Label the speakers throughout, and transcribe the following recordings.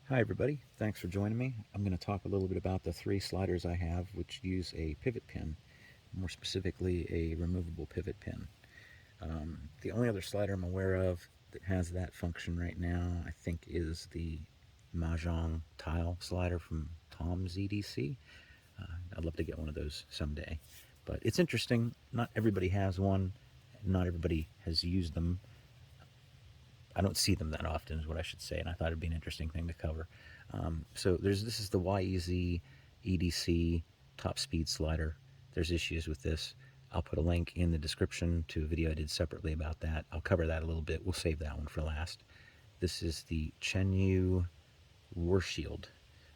Speaker 1: Hi everybody, thanks for joining me. I'm going to talk a little bit about the three sliders I have which use a pivot pin, more specifically a removable pivot pin. The only other slider I'm aware of that has that function right now I think is the Mahjong tile slider from YEZEDC. I'd love to get one of those someday. But it's interesting, not everybody has one, not everybody has used them. I don't see them that often, is what I should say, and I thought it'd be an interesting thing to cover. This is the YEZEDC TopSpeed Slider. There's issues with this. I'll put a link in the description to a video I did separately about that. I'll cover that a little bit. We'll save that one for last. This is the Chanyeo War Shield,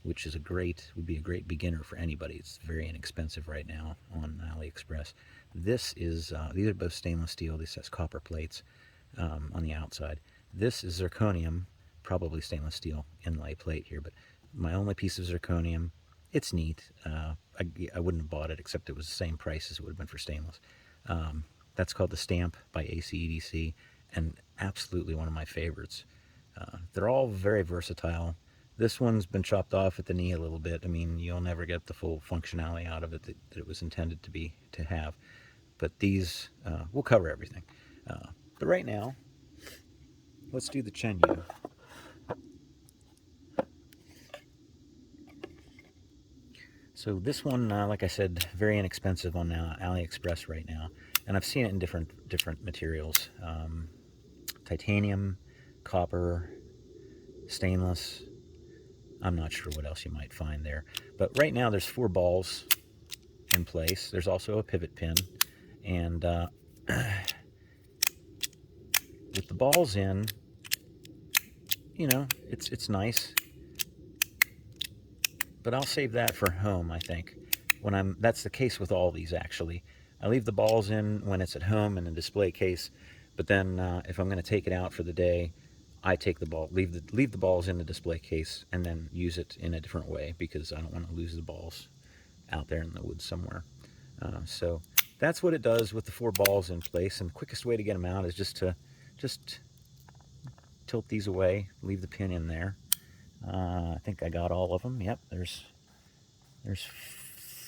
Speaker 1: which is would be a great beginner for anybody. It's very inexpensive right now on AliExpress. These are both stainless steel. This has copper plates on the outside. This is zirconium, probably stainless steel inlay plate here, but my only piece of zirconium. It's neat. I wouldn't have bought it except it was the same price as it would have been for stainless. That's called the Stamp by ACDC, and absolutely one of my favorites. They're all very versatile. This one's been chopped off at the knee a little bit. I mean, you'll never get the full functionality out of it that it was intended to have. But these, we'll cover everything. But right now, let's do the Chanyeo. So this one, like I said, very inexpensive on AliExpress right now, and I've seen it in different materials: titanium, copper, stainless. I'm not sure what else you might find there, but right now there's 4 balls in place. There's also a pivot pin, and with the balls in, it's nice. But I'll save that for home, I think. That's the case with all these, actually. I leave the balls in when it's at home in a display case, but then if I'm going to take it out for the day, I take leave the balls in the display case, and then use it in a different way because I don't want to lose the balls out there in the woods somewhere. So that's what it does with the 4 balls in place, and the quickest way to get them out is just tilt these away, leave the pin in there. I think I got all of them. Yep, there's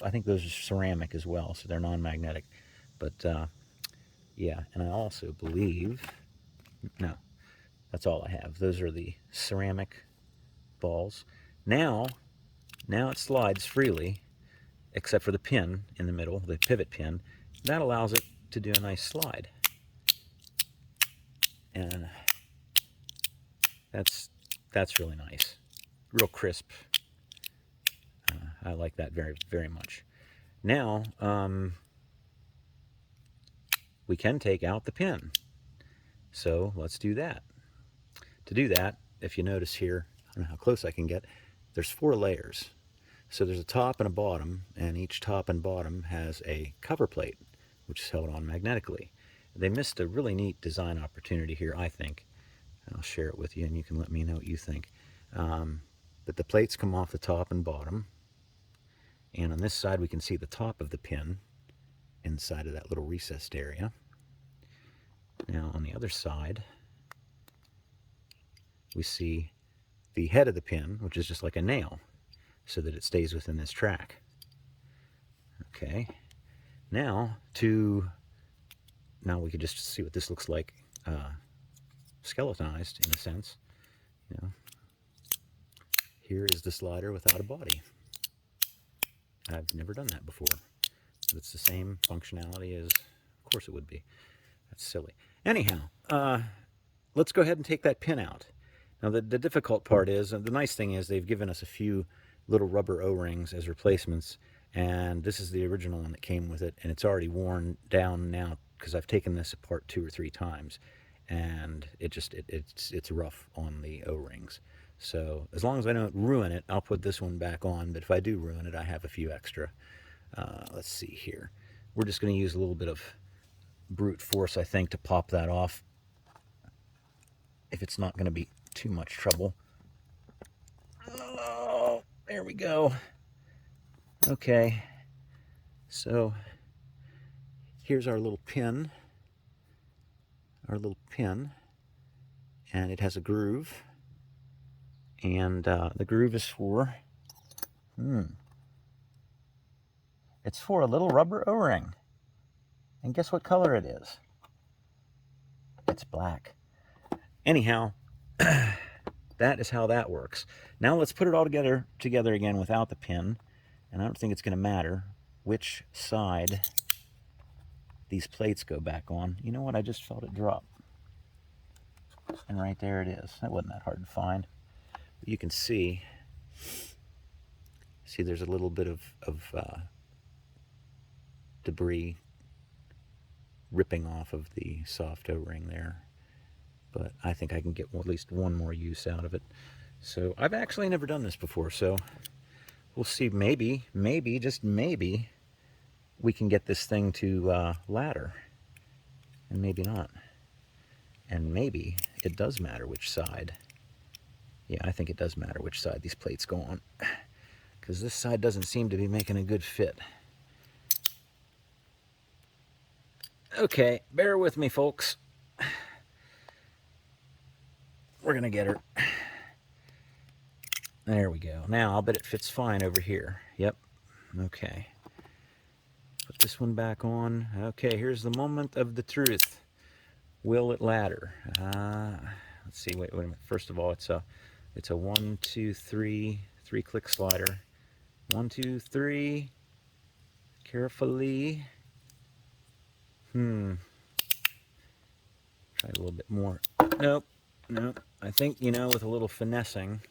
Speaker 1: I think those are ceramic as well, so they're non-magnetic. But yeah, and I also believe, no, that's all I have. Those are the ceramic balls. Now it slides freely, except for the pin in the middle, the pivot pin. That allows it to do a nice slide. And that's really nice. Real crisp. I like that very, very much. Now, we can take out the pin. So let's do that. To do that, if you notice here, I don't know how close I can get, there's 4 layers. So there's a top and a bottom, and each top and bottom has a cover plate, which is held on magnetically. They missed a really neat design opportunity here, I think. I'll share it with you, and you can let me know what you think. But the plates come off the top and bottom, and on this side we can see the top of the pin inside of that little recessed area. Now on the other side, we see the head of the pin, which is just like a nail, so that it stays within this track. Okay, now we can just see what this looks like skeletonized in a sense. Here is the slider without a body. I've never done that before, but it's the same functionality as, of course it would be. That's silly. Anyhow, let's go ahead and take that pin out. Now the difficult part is, the nice thing is they've given us a few little rubber O-rings as replacements, and this is the original one that came with it, and it's already worn down now because I've taken this apart 2 or 3 times, and it's rough on the O-rings. So as long as I don't ruin it, I'll put this one back on, but if I do ruin it, I have a few extra. Let's see here. We're just going to use a little bit of brute force, I think, to pop that off, if it's not going to be too much trouble. Oh, there we go. Okay, so here's our little pin, and it has a groove, And the groove is for, it's for a little rubber O-ring. And guess what color it is? It's black. Anyhow, that is how that works. Now let's put it all together again without the pin. And I don't think it's going to matter which side these plates go back on. You know what? I just felt it drop. And right there it is. That wasn't that hard to find. But you can see there's a little bit of debris ripping off of the soft O-ring there. But I think I can get at least one more use out of it. So I've actually never done this before, so we'll see. Maybe, just maybe, we can get this thing to ladder. And maybe not. And maybe it does matter which side. Yeah, I think it does matter which side these plates go on. Because this side doesn't seem to be making a good fit. Okay, bear with me, folks. We're going to get her. There we go. Now, I'll bet it fits fine over here. Yep. Okay. Put this one back on. Okay, here's the moment of the truth. Will it ladder? Let's see. Wait a minute. First of all, it's a 1, 2, 3, 3-click slider. 1, 2, 3. Carefully. Try a little bit more. Nope. I think, with a little finessing.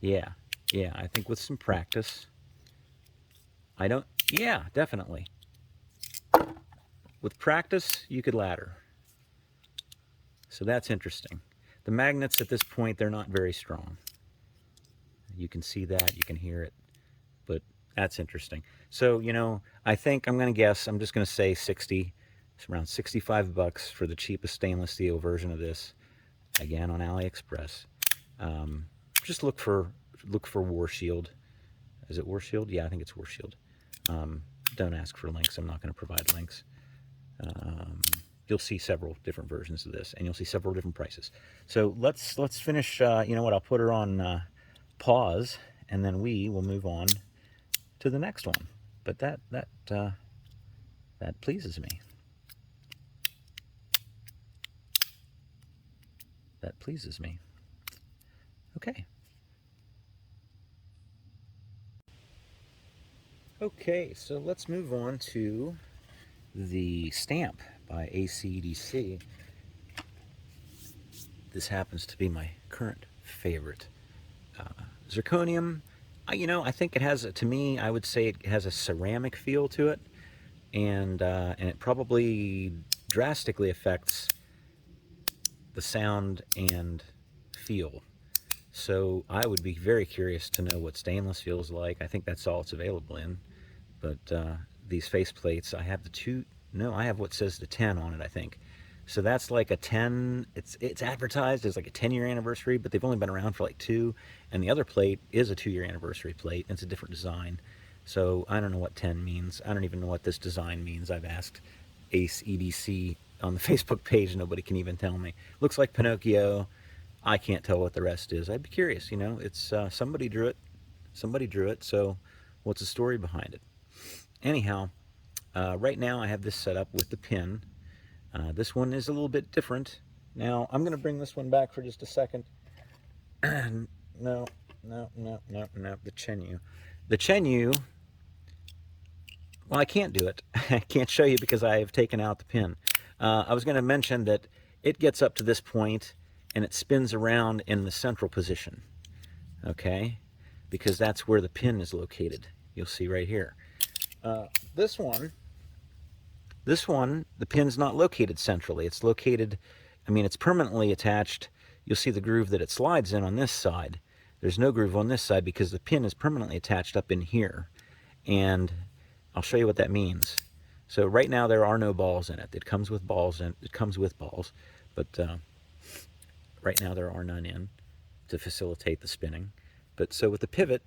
Speaker 1: Yeah, I think with some practice. Yeah, definitely. With practice, you could ladder. So that's interesting. The magnets at this point, they're not very strong. You can see that, you can hear it, but that's interesting. So, I think I'm going to guess, I'm just going to say 60. It's around 65 bucks for the cheapest stainless steel version of this. Again, on AliExpress. Just look for War Shield. Is it War Shield? Yeah, I think it's War Shield. Don't ask for links. I'm not going to provide links. You'll see several different versions of this, and you'll see several different prices. So let's finish. You know what? I'll put her on pause, and then we will move on to the next one. But that pleases me. That pleases me. Okay. Okay, so let's move on to the stamp by ACDC. This happens to be my current favorite. Zirconium, I think it has, to me, I would say it has a ceramic feel to it, and it probably drastically affects the sound and feel. So I would be very curious to know what stainless feels like. I think that's all it's available in. But these face plates, I have I have what says the 10 on it, I think. So that's like a 10, it's advertised as like a 10-year anniversary, but they've only been around for like 2. And the other plate is a 2-year anniversary plate. It's a different design. So I don't know what 10 means. I don't even know what this design means. I've asked ACDC on the Facebook page. Nobody can even tell me. Looks like Pinocchio. I can't tell what the rest is. I'd be curious, It's somebody drew it. Somebody drew it. So what's the story behind it? Anyhow, right now I have this set up with the pin. This one is a little bit different. Now, I'm going to bring this one back for just a second. No, the Chanyeo. The Chanyeo, well, I can't do it. I can't show you because I have taken out the pin. I was going to mention that it gets up to this point and it spins around in the central position. Okay? Because that's where the pin is located. You'll see right here. This one, the pin's not located centrally. It's located, it's permanently attached. You'll see the groove that it slides in on this side. There's no groove on this side because the pin is permanently attached up in here. And I'll show you what that means. So right now there are no balls in it. It comes with balls, but right now there are none in to facilitate the spinning. But so with the pivot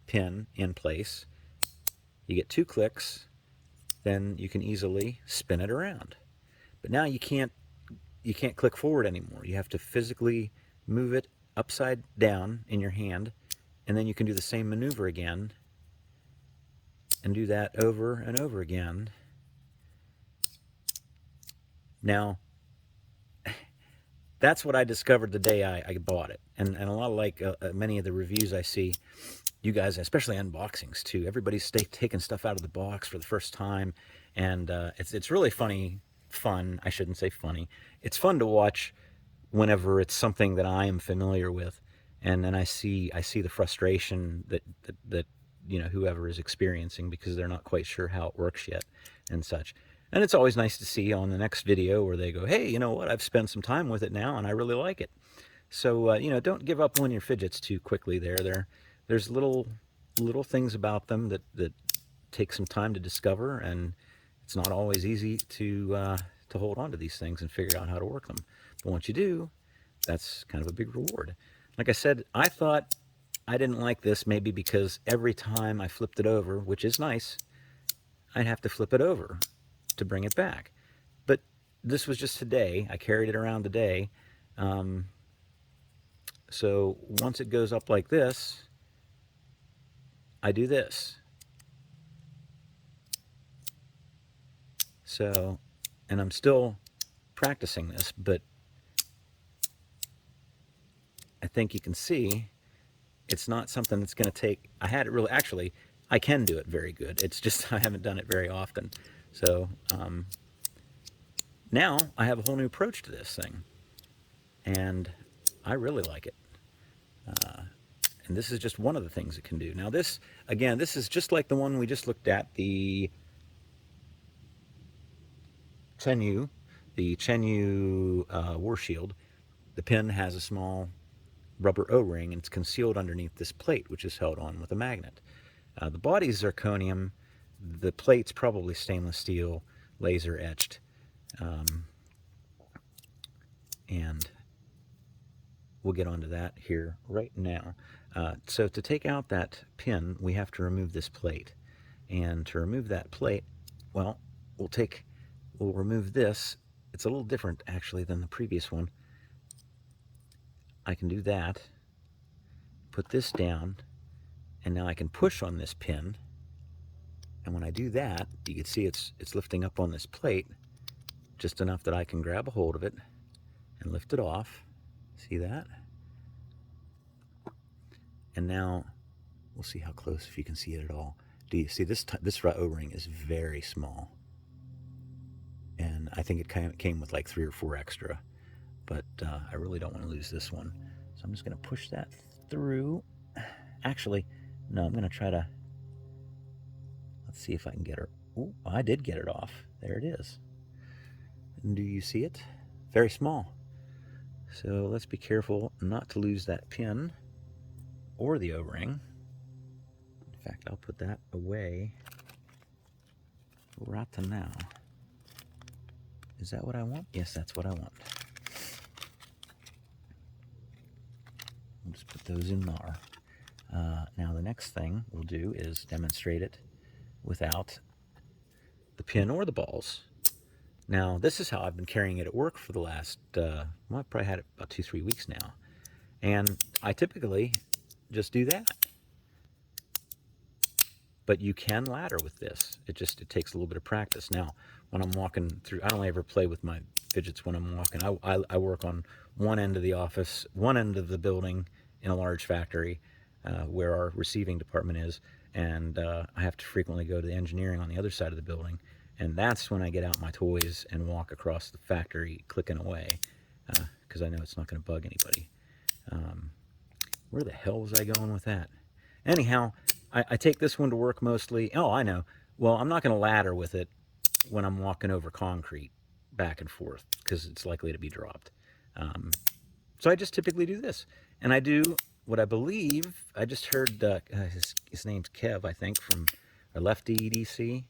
Speaker 1: pin in place, you get 2 clicks, then you can easily spin it around. But now you can't click forward anymore. You have to physically move it upside down in your hand, and then you can do the same maneuver again and do that over and over again. Now, that's what I discovered the day I bought it. And a lot of many of the reviews I see, you guys, especially unboxings too, everybody's taking stuff out of the box for the first time. And it's really fun. I shouldn't say funny. It's fun to watch whenever it's something that I am familiar with. And then I see the frustration that whoever is experiencing because they're not quite sure how it works yet and such. And it's always nice to see on the next video where they go, hey, you know what, I've spent some time with it now and I really like it. So, don't give up on your fidgets too quickly there's little things about them that take some time to discover, and it's not always easy to hold on to these things and figure out how to work them. But once you do, that's kind of a big reward. Like I said, I thought I didn't like this maybe because every time I flipped it over, which is nice, I'd have to flip it over to bring it back. But this was just today. I carried it around today. So once it goes up like this, I do this. So, and I'm still practicing this, but I think you can see it's not something that's going to take, I had it really, actually, I can do it very good. It's just I haven't done it very often. So now I have a whole new approach to this thing, and I really like it. And this is just one of the things it can do. Now this, again, this is just like the one we just looked at, the Chanyeo, War Shield. The pin has a small rubber O-ring, and it's concealed underneath this plate, which is held on with a magnet. The body's zirconium. The plate's probably stainless steel, laser etched. And we'll get onto that here right now. So to take out that pin, we have to remove this plate. And to remove that plate, well, we'll remove this. It's a little different, actually, than the previous one. I can do that, put this down, and now I can push on this pin. And when I do that, you can see it's lifting up on this plate just enough that I can grab a hold of it and lift it off. See that? And now we'll see how close, if you can see it at all. Do you see this O-ring is very small, and I think it came with like 3 or 4 extra, but I really don't want to lose this one, so I'm just going to push that through. Actually, no, I'm going to try to, let's see if I can get her. Oh, I did get it off. There it is. And do you see it? Very small. So let's be careful not to lose that pin or the O-ring. In fact, I'll put that away right to now. Is that what I want? Yes, that's what I want. We'll just put those in there. Now the next thing we'll do is demonstrate it without the pin or the balls. Now this is how I've been carrying it at work for the last, well, I've probably had it about 2-3 weeks now. And I typically just do that. But you can ladder with this. It takes a little bit of practice. Now, when I'm walking through, I don't ever play with my fidgets when I'm walking. I work on one end of the office, one end of the building in a large factory where our receiving department is, and I have to frequently go to the engineering on the other side of the building, and that's when I get out my toys and walk across the factory clicking away, because I know it's not going to bug anybody. Where the hell was I going with that? Anyhow, I take this one to work mostly. Oh, I know. Well, I'm not going to ladder with it when I'm walking over concrete back and forth because it's likely to be dropped. So I just typically do this. And I do what I believe, I just heard his name's Kev, I think, from Left ACDC.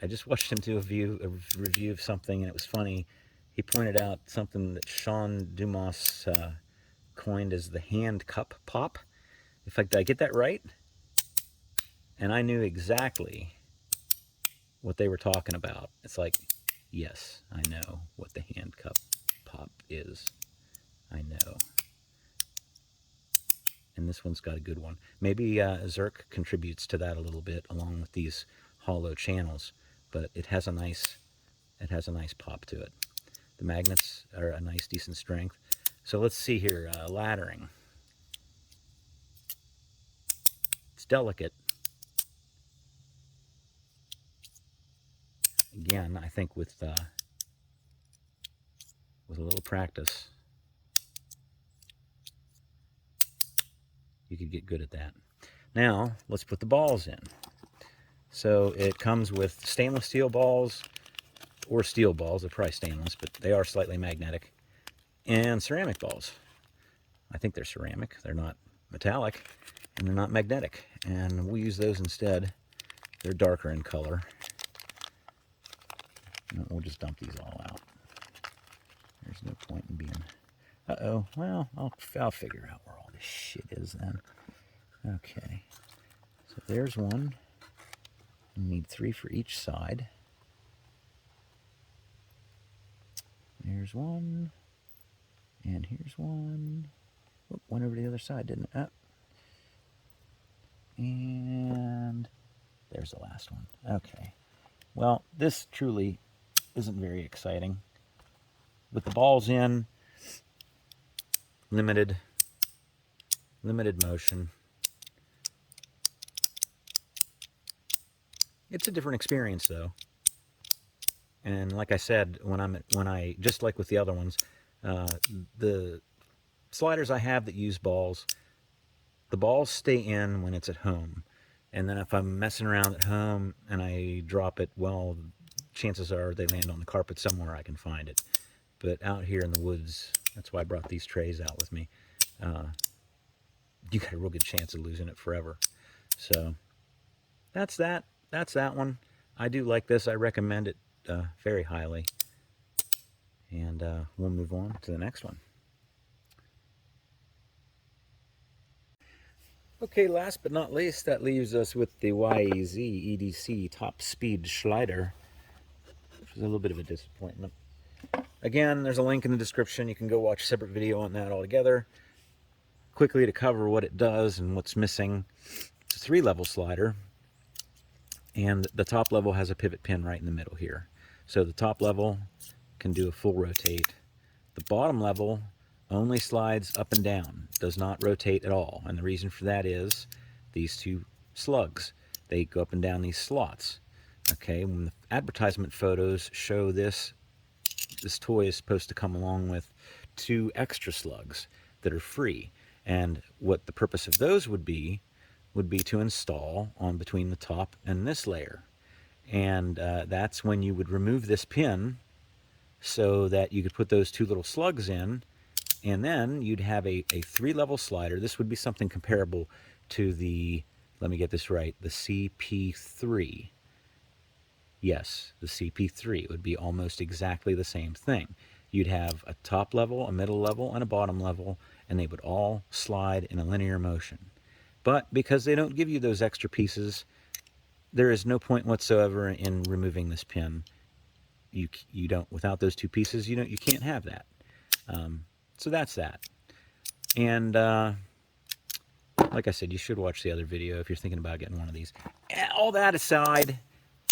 Speaker 1: I just watched him do a review of something, and it was funny. He pointed out something that Sean Dumas coined as the hand cup pop. In fact, did I get that right? And I knew exactly what they were talking about. It's like, yes, I know what the hand cup pop is. I know. and this one's got a good one. Maybe Zerk contributes to that a little bit along with these hollow channels, but it has a nice pop to it. The magnets are a nice decent strength. So let's see here, laddering. It's delicate. Again, I think with a little practice, you could get good at that. Now, let's put the balls in. So it comes with stainless steel balls, or steel balls. They're probably stainless, but they are slightly magnetic, and ceramic balls. I think they're ceramic. They're not metallic, and they're not magnetic, and we'll use those instead. They're darker in color. And we'll just dump these all out. There's no point in being... Uh-oh. Well, I'll figure out where all this shit is then. Okay. So there's one. We need 3 for each side. There's one. And here's one. Oh, went over to the other side, didn't it? And there's the last one. Okay. Well, this truly isn't very exciting. With the balls in, limited motion. It's a different experience, though. And like I said, when I just like with the other ones, the sliders I have that use balls, the balls stay in when it's at home. And then if I'm messing around at home and I drop it, well, chances are they land on the carpet somewhere I can find it. But out here in the woods, that's why I brought these trays out with me. You got a real good chance of losing it forever. So that's that. That's that one. I do like this. I recommend it very highly. And we'll move on to the next one. Okay, last but not least, that leaves us with the YEZEDC TopSpeed Slider, which is a little bit of a disappointment. Again, there's a link in the description. You can go watch a separate video on that altogether. Quickly to cover what it does and what's missing. It's a 3-level slider, and the top level has a pivot pin right in the middle here. So the top level can do a full rotate. The bottom level only slides up and down, does not rotate at all. And the reason for that is these 2 slugs. They go up and down these slots. Okay, when the advertisement photos show this toy is supposed to come along with 2 extra slugs that are free. And what the purpose of those would be to install on between the top and this layer. And that's when you would remove this pin so that you could put those 2 little slugs in, and then you'd have a 3-level slider. This would be something comparable to the, let me get this right, the CP3. Yes, the CP3. It would be almost exactly the same thing. You'd have a top level, a middle level, and a bottom level, and they would all slide in a linear motion. But because they don't give you those extra pieces, there is no point whatsoever in removing this pin. You don't, without those 2 pieces, you can't have that. So that's that. And like I said, you should watch the other video if you're thinking about getting one of these. All that aside,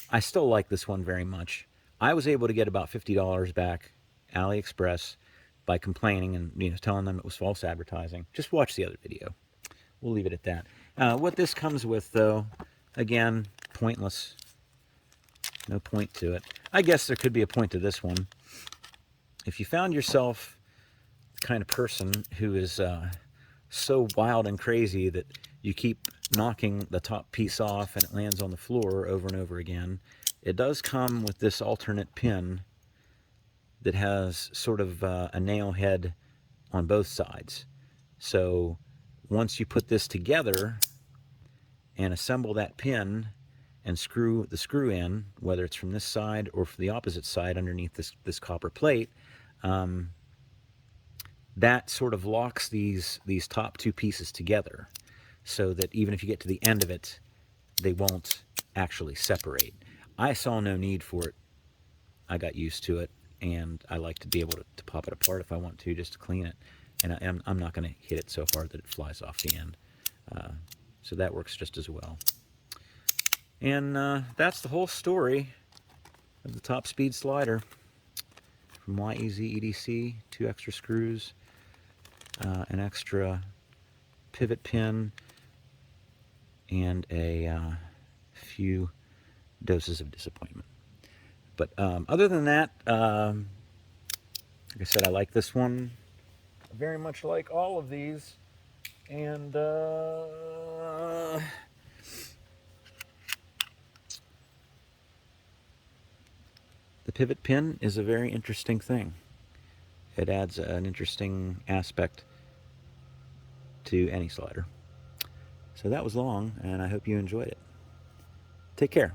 Speaker 1: I still like this one very much. I was able to get about $50 back AliExpress by complaining and telling them it was false advertising. Just watch the other video. We'll leave it at that. What this comes with, though, again, pointless. No point to it. I guess there could be a point to this one. If you found yourself the kind of person who is so wild and crazy that you keep knocking the top piece off and it lands on the floor over and over again, it does come with this alternate pin that has sort of a nail head on both sides. So once you put this together and assemble that pin and screw the screw in, whether it's from this side or from the opposite side underneath this copper plate, that sort of locks these top 2 pieces together so that even if you get to the end of it, they won't actually separate. I saw no need for it. I got used to it, and I like to be able to pop it apart if I want to, just to clean it. And I'm not going to hit it so hard that it flies off the end. So that works just as well. And that's the whole story of the TopSpeed Slider from YEZEDC. 2 extra screws, an extra pivot pin, and a few doses of disappointment. But other than that, like I said, I like this one. I very much like all of these. And the pivot pin is a very interesting thing. It adds an interesting aspect to any slider. So that was long, and I hope you enjoyed it. Take care.